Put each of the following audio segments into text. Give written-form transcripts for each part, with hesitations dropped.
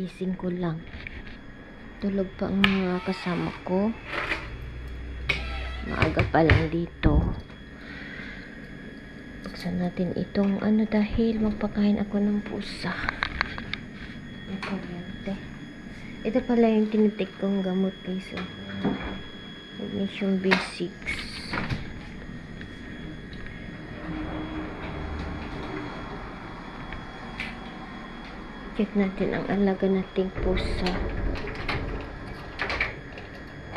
Kagising ko lang. Tulog pa ang mga kasama ko. Maaga pa lang dito. Buksan natin itong dahil magpakain ako ng pusa. May kuryente. Ito pala yung tinitik kong gamot guys. Magnesium B6. Check natin ang alaga nating pusa.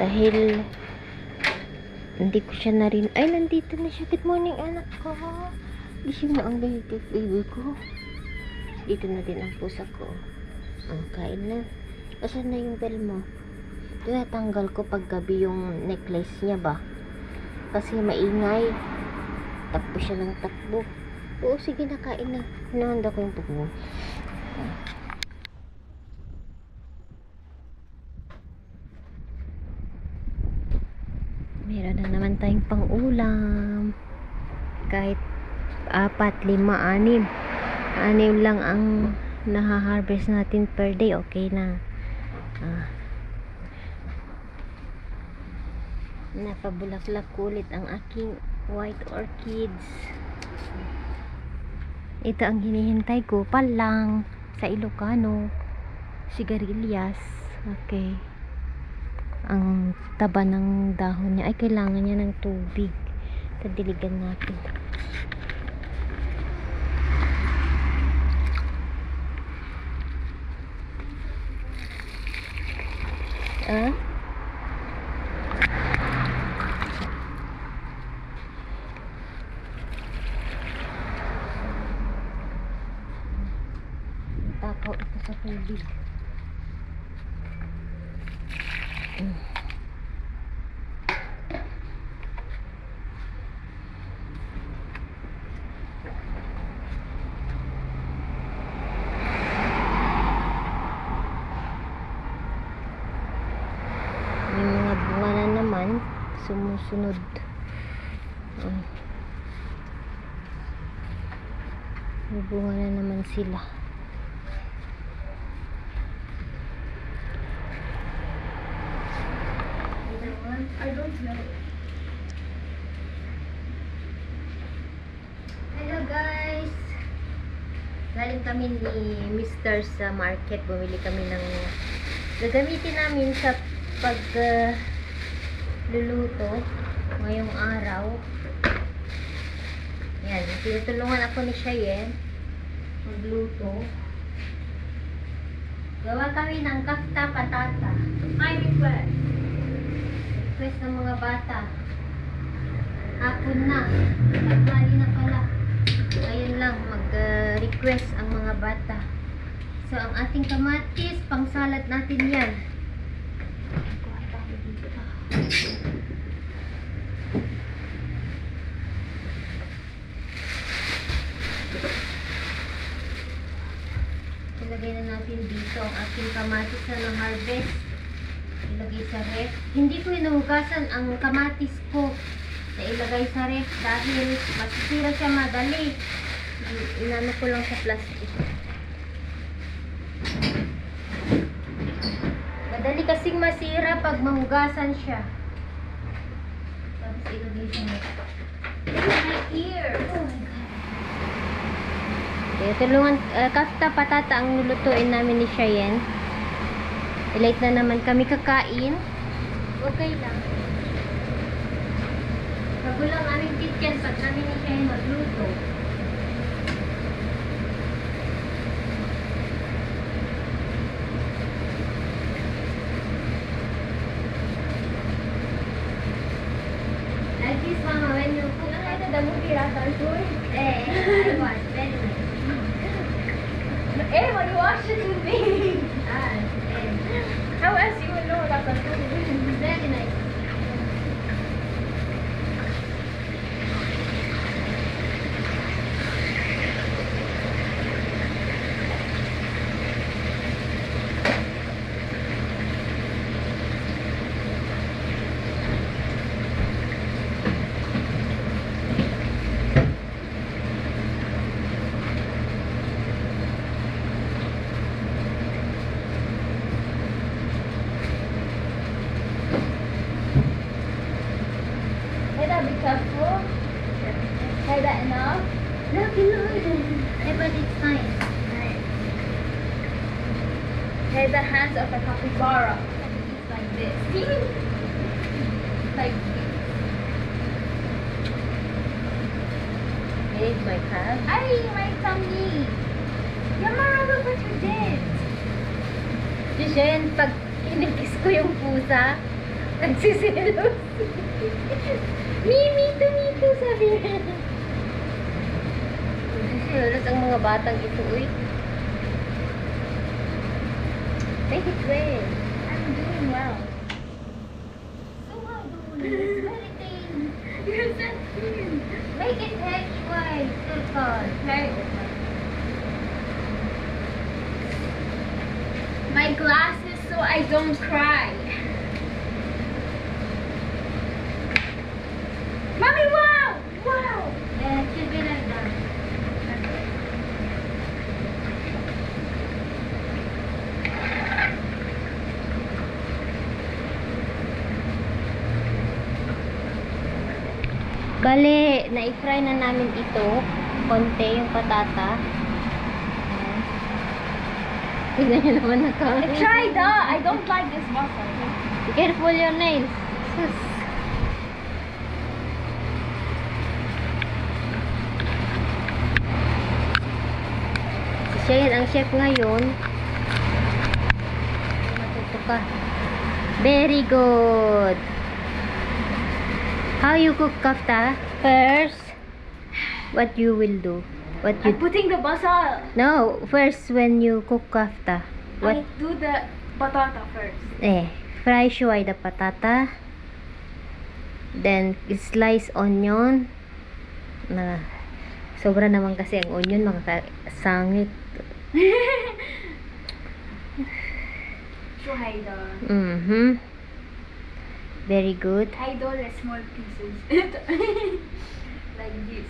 Dahil hindi ko siya na rin. Ay, nandito na siya. Good morning, anak ko. Gising na ang baby ko. Dito na din ang pusa ko. Ang kain na. Asan na yung bell mo? Tinatanggal ko pag gabi yung necklace niya ba? Kasi maingay. Takbo siya ng takbo. Oo, sige, nakain na. Hinahanda ko yung pugo. Meron na naman tayong pang-ulam. Kahit 4, 5, 6. 6 lang ang naha-harvest natin per day. Okay na. Napabulaklak ulit ang aking white orchids. Ito ang hinihintay ko pa lang sa Ilocano. Sigarilyas. Okay. Ang taba ng dahon niya ay kailangan niya ng tubig. Tadiligan natin. Takaw ito sa tubig. May mga bunga na naman sumusunod. May bunga na naman sila. I don't know. Hello guys! Galing kami ni Mr. sa market. Bumili kami ng gagamitin namin sa luluto ngayong araw. Yan, tinutulungan ako ni Cheyenne magluto. Gawa kami ng kafta patata. My request ng mga bata. Hapon na. Tanghali na pala. Ngayon lang mag-request ang mga bata. So, ang ating kamatis, pang salad natin yan. Ilagay na natin dito ang ating kamatis na na-harvest. Ilagay sa ref. Hindi ko inuhugasan ang kamatis ko na ilagay sa ref dahil masisira siya madali. Inano ko lang sa plastic. Madali kasing masira pag mahugasan siya. Tapos ilagay sa ref. My ear! Oh my God. Okay, tulungan, kafta patata ang lulutuin namin ni Cheyenne. Late na naman kami kakain. Okay lang. Magulang aming kitchen pag kami ni Cheyenne magluto. Like this, Mama, when you cook the movie Ratatouille, I watch very nice. Emma, you watched it with me. How else you will know Ratatouille? Very nice. Try that enough? Look, hey, but it's fine. Right. Okay, the hands of a capybara. It's like this. Like Hey, my cat. ay, my tummy. Yamara, look what you did. Jen, pag kinikis ko yung pusa, nagsisilos. Mito, sabi niya. Nagsisilos ang mga batang ito, uy. Make it well. I'm doing well. So how do you? It's very thin. You're so thin. Make it hedgewise, circle. Okay. My glasses so I don't cry. Mommy, wow! Wow! Yeah, it should be like that. Bale, na-fry na namin ito. Konti yung patata. Ayan. Tignan nyo naman nakain. Try that! I don't like this muffin. Be careful your nails. Sus. Si Shane ang chef ngayon. Matuto ka. Very good. How you cook kafta? First, what you will do? What I'm you putting the basal. No, first when you cook kafta, I what do the batata first. fry shuai the patata. Then slice onion. Na sobra naman kasi ang onion makakasangit. Shuhaida. Very good. I do the small pieces. Like this.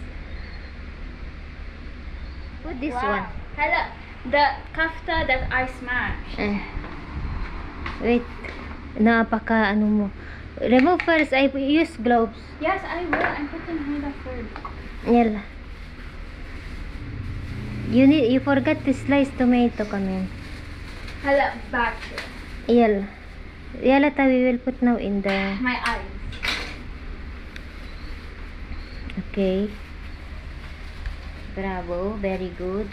Put this Wow. one. Hello. The kafta that I smashed. Wait. Napaka ano mo. Remove first. I use gloves. Yes, I will. I'm putting Haida first. Yala. You forgot to slice tomato kamin. Hello, back here. Yala we will put now in the My eyes. okay. Bravo, very good.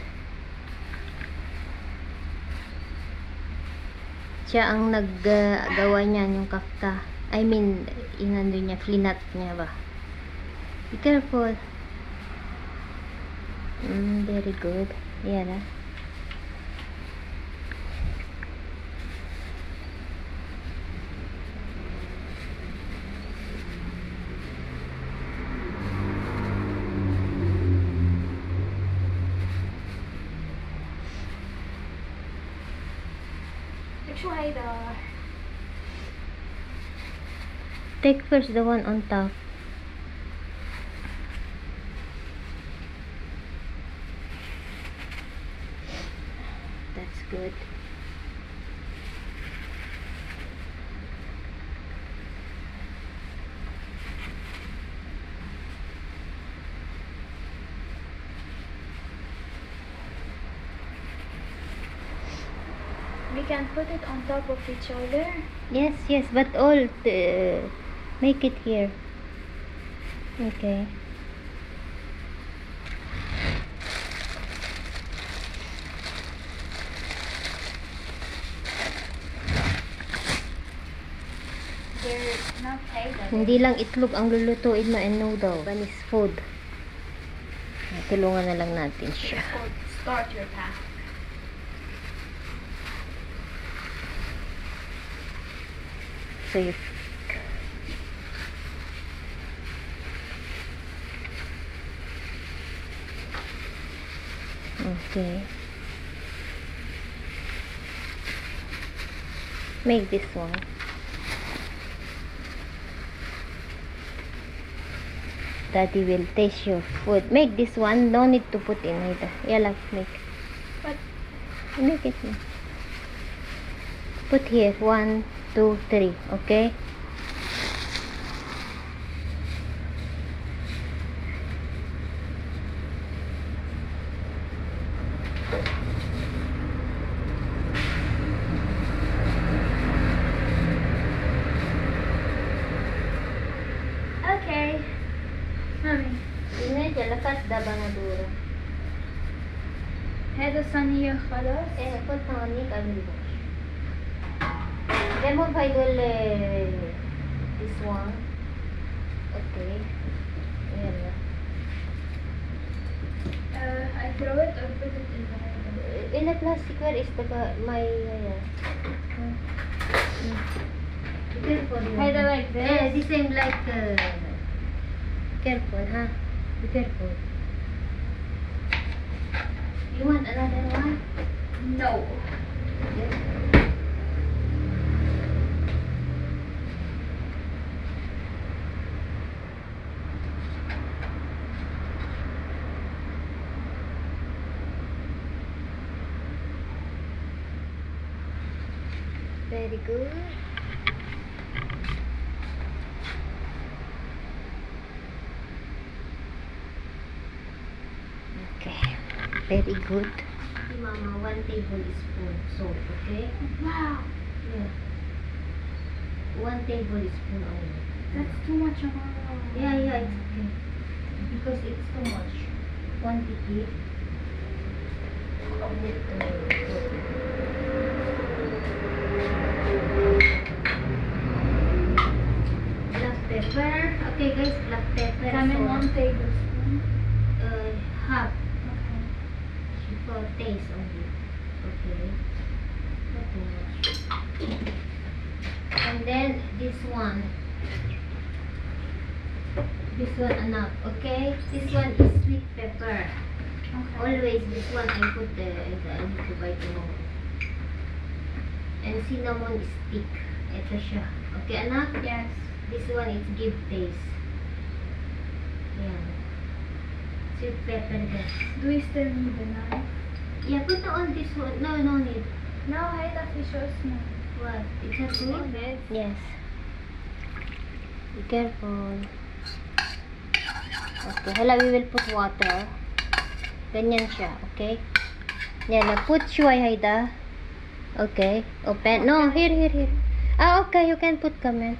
Siya ang naggawa niyan yung kafta. I mean, inando niya, flinat niya ba? Be careful. Very good. Yan. Shuhaida. Take first the one on top. That's good. We can put it on top of each other. Yes, but all make it here. Okay. They're not Haida. Hindi lang itlog ang lulutuin mo and noodle. Banis food. Tulungan na lang natin siya. Start your task. So you okay. Make this one. Daddy will taste your food. Make this one. No need to put in either. Yala, make. What? Make it. Put here. 1, 2, 3. Okay? Okay. Mommy. Yine جلسات دبنا هذا صينية خلاص. ايه كنت هغنيك قبل دemo فايدول this one. Okay. يلا. I throw it or put it in the oven? In the plastic, where is the my careful. Either like this. Yeah, the same like careful, huh? Be careful. You want another one? No. Yes. Very good. Okay, very good. Mama, 1 tablespoon salt, okay? Wow. Yeah. 1 tablespoon only. That's too much of a... Yeah, yeah, it's okay. Because it's too much quantity. You need to black pepper. Okay, guys, black pepper. Come in So, 1 tablespoon. half Okay. for taste only. Okay. Not too much. And then this one. This one enough, okay? This one is sweet pepper. Okay. Always this one I put I need to buy tomorrow. And cinnamon stick. Ito siya. Okay, anak? Yes. This one is give taste. Yan. Sweet pepper, guys. Do we still need the knife? Yeah, put all this one. No, no need. No, I thought we should small. What? It's a sweet? This. Yes. Be careful. Okay, hala, we will put water. Ganyan siya, okay? Yan, put shuai Haida. Okay, open. No, here. Ah, okay, you can put kamen.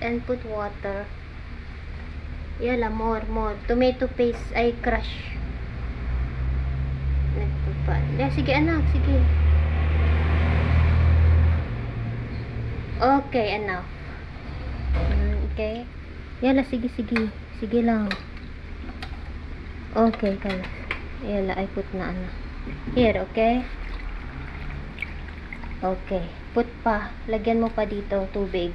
And put water. Yala, more. Tomato paste, ay crush. Nagpapa. Yeah, sige anak, sige. Okay, enough. Okay. Yala, sige. Sige lang. Okay, guys. Yala, I put na ano. Here, okay? Okay. Put pa. Lagyan mo pa dito, tubig.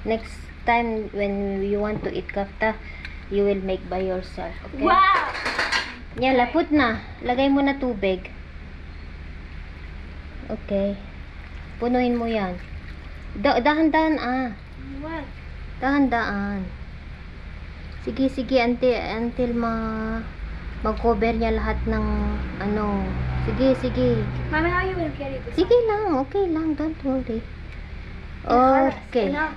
Next time, when you want to eat kafta, you will make by yourself, okay? Wow! Yala, put na. Lagay mo na tubig. Okay. Punuin mo yan. Dahan-dahan What? Dahan-dahan. Sige, until mag-cover niya lahat ng ano. Sige. Mama, how you will carry this? Sige lang, okay lang. Don't worry. Okay. Enough.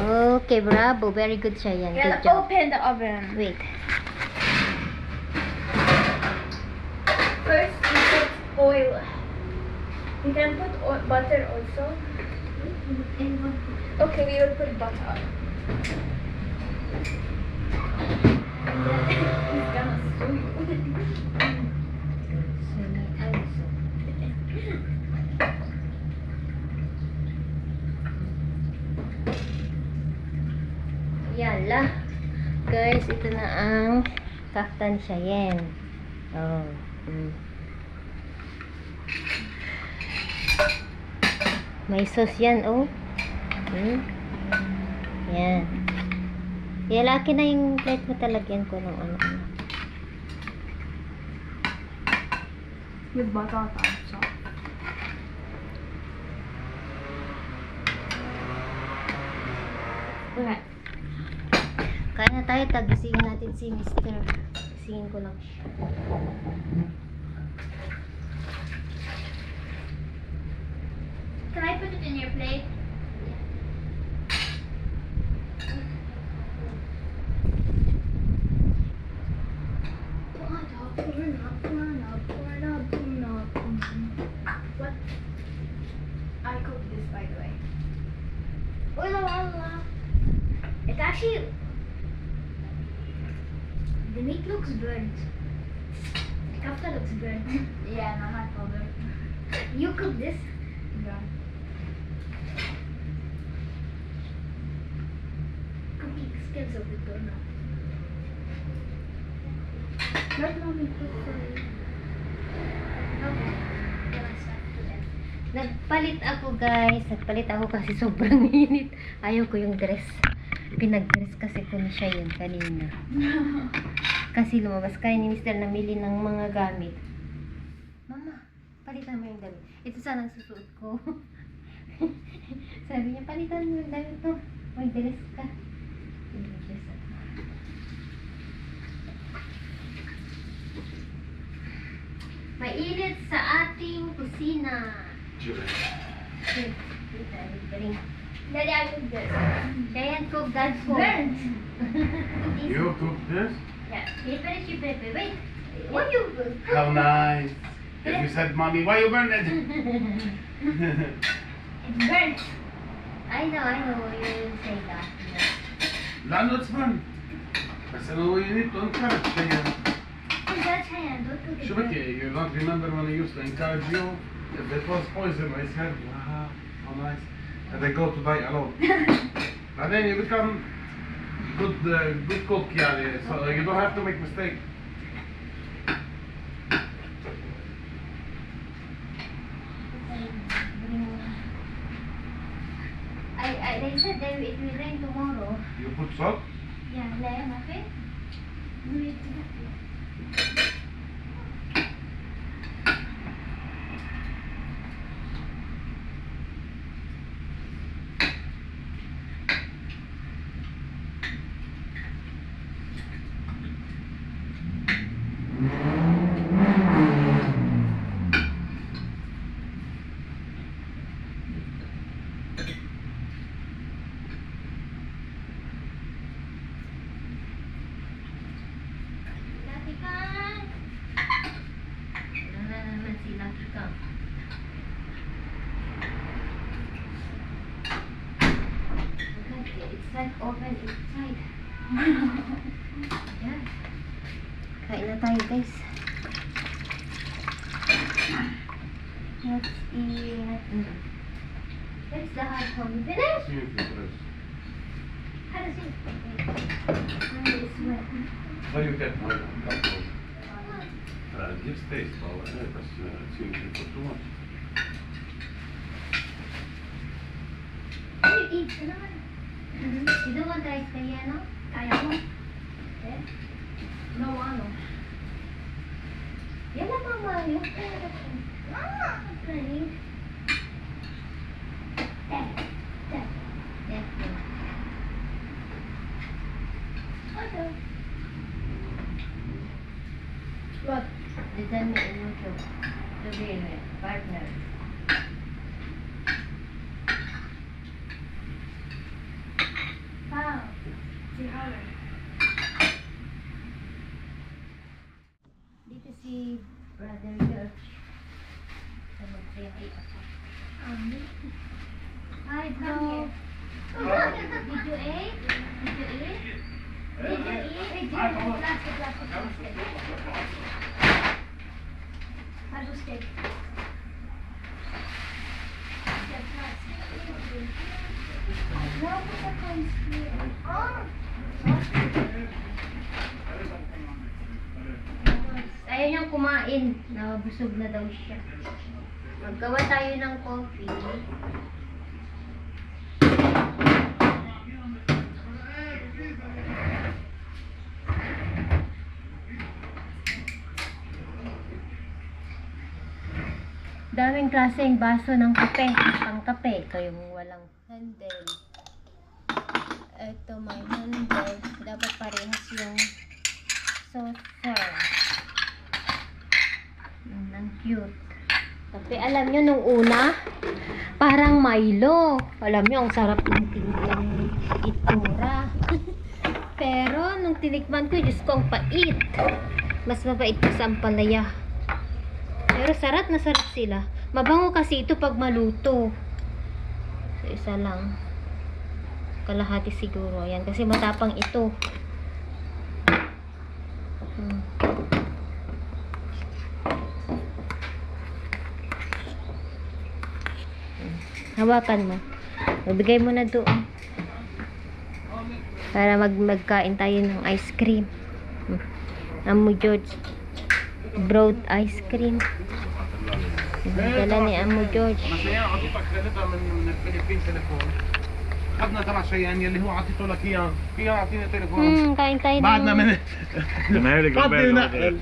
Okay, bravo. Very good siya yan. Yeah, Good job. open the oven. Wait. First, we put oil. You can put butter also. Okay, we will put butter. He's gonna sue you. Yala. Guys, ito na ang kaftan Cheyenne. Oh. May sauce yan, oh. Yan. Laki na yung plate mo, talagyan ko ng ano. With butter on top. Okay. Kaya na tayo, tagisingin natin si Mr. Gisingin ko lang siya. Can I put it in your plate. What? I cooked this, by the way. Wala wala. It's actually, the meat looks burnt. The kafta looks burnt. Yeah, not my problem. You cooked this? Yeah. Cooking skills of the donut. Let mommy cook for you. Okay. Then I start to end. Nagpalit ako guys. Nagpalit ako kasi sobrang init. Ayaw ko yung dress. Pinag-dress kasi ko ni siya yun kanina. Kasi lumabas kayo ni Mr. namili ng mga gamit. Mama, palitan mo yung damit. Ito sana ang susuot ko. Sabi niya, palitan mo yung damit to. May dress ka. Dress ako. Mainit sa ating kusina. Daddy, I cooked this. Giant cook, Dad's cook. Burnt. You cook this? Yeah. You prepare. Wait. What you cook? How nice. If you said, Mommy, why you burn it? It's burnt. I know. You will say that. لا it's fun. بس انه you need to encourage شيء. Oh, that's hand. Don't cook it. شو بكي? You don't remember when I used to encourage you? If it was poison, I said, wow, how nice. And I go to die alone. And then you become good cook, يعني. So you don't have to make mistake. They said it will rain tomorrow. You put salt? Yeah, layer my face. It's like open inside. Yeah. Kain na tayo guys. Let's eat. That's the hot one. Finish? See if you press. How does it? It's wet. What do you get? It gives taste, but it seems you put too much. You eat it naman. You don't want rice kaya, no? Kaya mo? Eh? No, ano? Yan na mama. Yung Mama! Honey. Dad. Dad. Yes, yes. Okay. What? They send me in YouTube to be a partner. Wow. Si Howard. Dito si Brother George. Sa mag-say ako. Hi, Come bro. here. Did you eat? Did you eat? Did you eat? Plastic. How's the steak? Ayaw niyang kumain. Nabusog na daw siya. Maggawa tayo ng coffee. Daming klaseng baso ng kape. Pang kape. Ito yung walang handle. Ito may handle. Dapat parehas yung saucer. Ang cute. Kape, alam nyo, nung una, parang Milo. Alam nyo, ang sarap ng itsura. Pero, nung tinikman ko, Diyos ko, ang pait. Mas mabait pa sa ampalaya. Pero sarap na sarap sila. Mabango kasi ito pag maluto. So, isa lang. Kalahati siguro. Ayan, kasi matapang ito. Hawakan mo. Magbigay mo na doon. Para magkain tayo ng ice cream. Amo George. Broad ice cream. Dala ni Amo George. انا شيئا اعطيتك خالتها من الفلبين تليفون. اخذنا تبع شيئا يلي هو اعطيته لك اياه، فيها اعطيني تليفون. Kain tayo بعدنا ng... من المهالك قضي قبل نقل.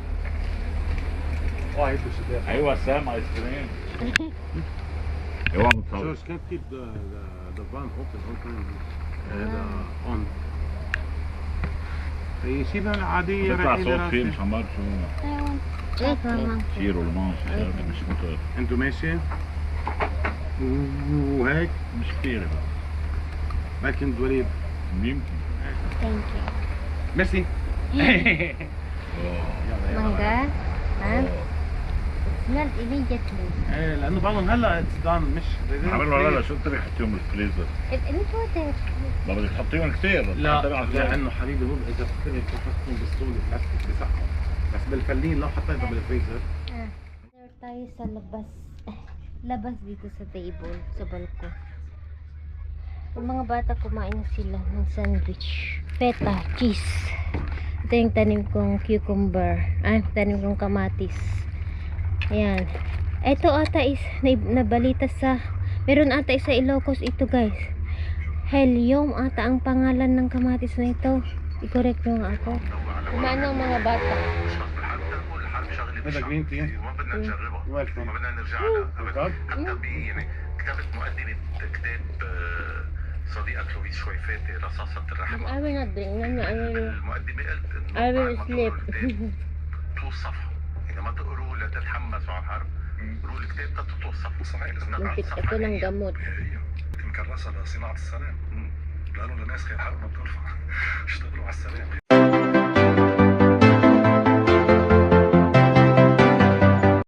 واحد وشديد. ايوه سام ايس كريم اوعى متصور George, can't keep the van on. هي شبه العادية بيطلع رح صوت فيه يدرس. مش عمال شو كيلو المانش مش موتور انتو ماشي؟ وهيك مش كتير بقى لكن وليد يمكن Thank you. ميرسي. Mangga. Smelled immediately. ايه لانه بعضهم هلا اتس دان مش عمل ولا شو قلت لك حطيهم بالفريزر It water. ما بدك تحطيهم كتير لا حطيهم لانه حبيبي هو اذا فكرني تحطهم بالسوق البلاستيك بصحة، بس بالفلين لو حطيتها بالفريزر. There tayo sa labas. Labas dito sa table, sa balko. Yung mga bata kumain na sila ng sandwich. Feta, cheese. Ito yung tanim kong cucumber. Tanim kong kamatis. Ayan. Ito ata is nabalita sa meron ata sa Ilocos ito guys. Helium ata ang pangalan ng kamatis na ito. I-correct nyo nga ako. Kumain ng mga bata. هذا جرين تي ما بدنا نجربها ويلكم. ما بدنا نرجع لها ابدا طب. حتى يعني كتبت مقدمه كتاب صديقك لويس شويفاتي رصاصه الرحمه I will not drink. المقدمه قلت انه I will بعد ما sleep. تقروا الكتاب طول صفحه اذا ما تقروا لتتحمسوا على الحرب قروا الكتاب تطول صفحه صحيح لازم نقرا Muntik الصفحه ako ng هي gamot. مكرسه لصناعه السلام قالوا لناس خير حرب ما بترفع اشتغلوا على السلام